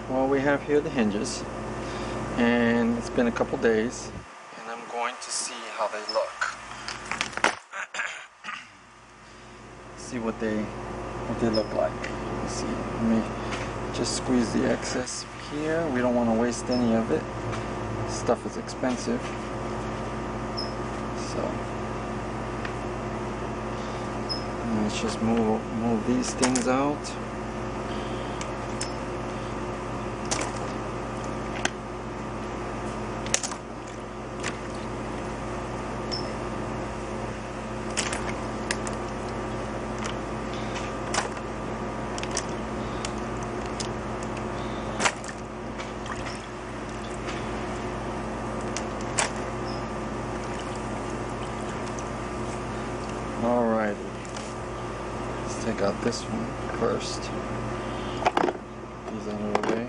well, we have here the hinges, and it's been a couple days, and I'm going to see how they look. See what they look like. Let's see. Let me just squeeze the excess here. We don't want to waste any of it. Stuff is expensive. So let's just move these things out. Alrighty, let's take out this one first. These out of the way.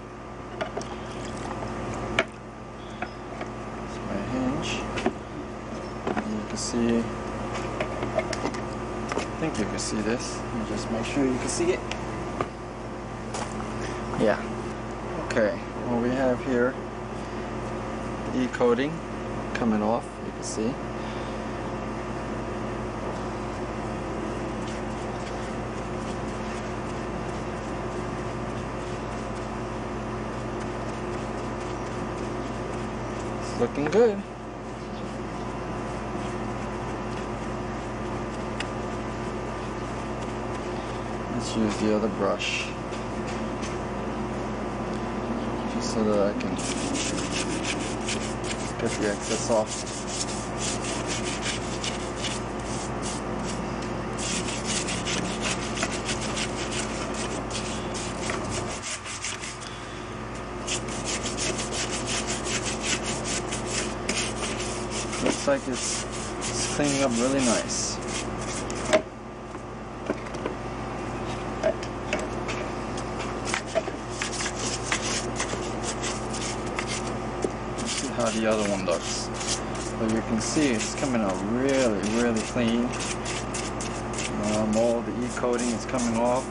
It's my hinge. And you can see, I think you can see this. Let me just make sure you can see it. Yeah. Okay, well, we have here the E-coating coming off, you can see. Looking good. Let's use the other brush just so that I can get the excess off. Looks like it's cleaning up really nice. Let's see how the other one looks. But you can see it's coming out really, really clean. All the E-coating is coming off.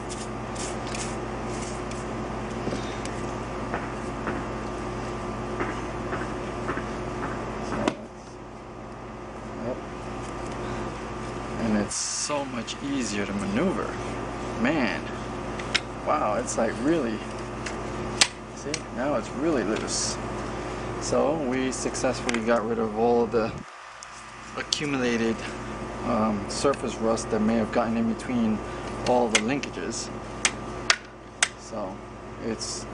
And it's so much easier to maneuver. Man, wow, it's like really, see, now it's really loose. So we successfully got rid of all of the accumulated surface rust that may have gotten in between all the linkages. So it's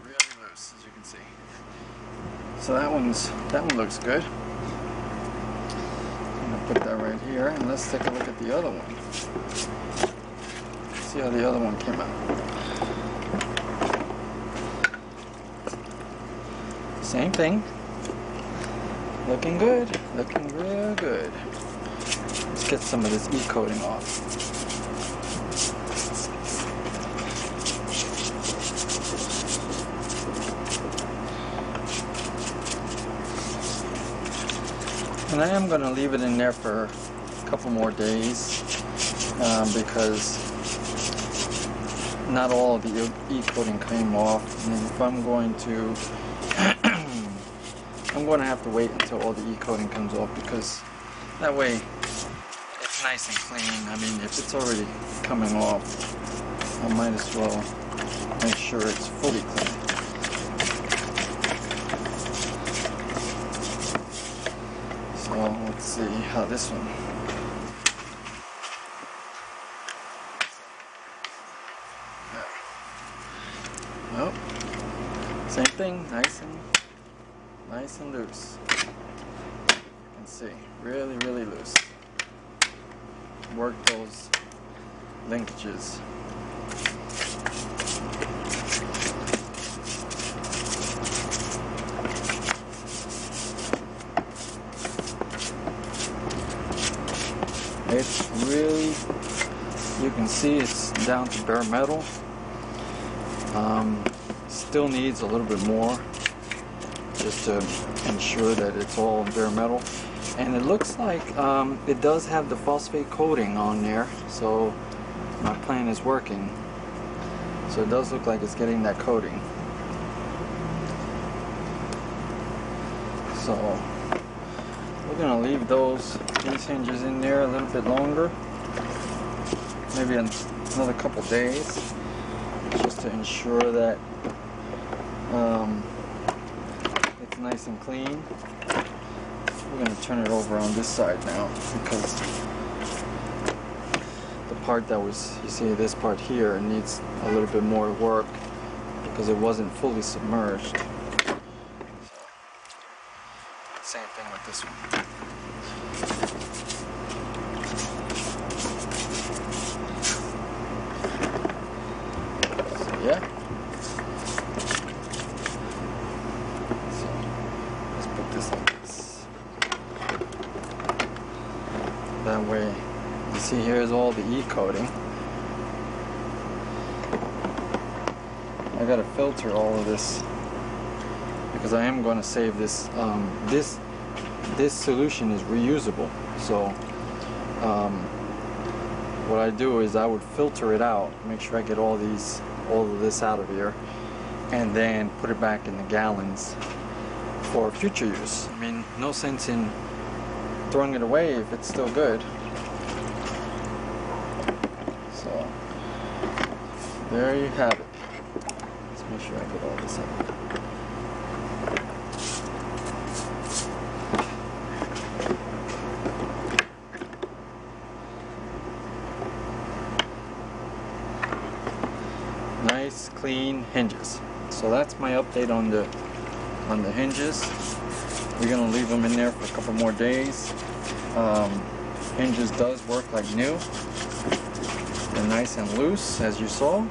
really loose, as you can see. So that one looks good. Put that right here, and let's take a look at the other one. See how the other one came out. Same thing. Looking good. Looking real good. Let's get some of this E-coating off. And I am going to leave it in there for a couple more days because not all of the E-coating came off, and if I'm going to I'm going to have to wait until all the E-coating comes off, because that way it's nice and clean. I mean, if it's already coming off, I might as well make sure it's fully clean. So let's see how this one. Oh, same thing, nice and loose. You can see, really, really loose. Work those linkages. It's really, you can see it's down to bare metal. Still needs a little bit more just to ensure that it's all bare metal. And it looks like it does have the phosphate coating on there, so my plan is working. So it does look like it's getting that coating. So we're gonna leave these hinges in there a little bit longer, maybe another couple days, just to ensure that it's nice and clean. We're gonna turn it over on this side now, because the part that was, you see this part here, needs a little bit more work because it wasn't fully submerged. Same thing with this one. So yeah. So let's put this like this. That way, you see here's all the E-coating. I gotta filter all of this because I am going to save this. This solution is reusable, so what I do is I would filter it out, make sure I get all of this out of here, and then put it back in the gallons for future use. I mean, no sense in throwing it away if it's still good. So there you have it. Let's make sure I get all this out. Nice clean hinges. So that's my update on the hinges. We're gonna leave them in there for a couple more days. Hinges does work like new. They're nice and loose, as you saw.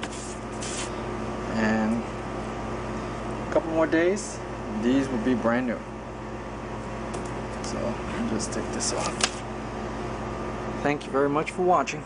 And a couple more days, these will be brand new. So I'll just take this off. Thank you very much for watching.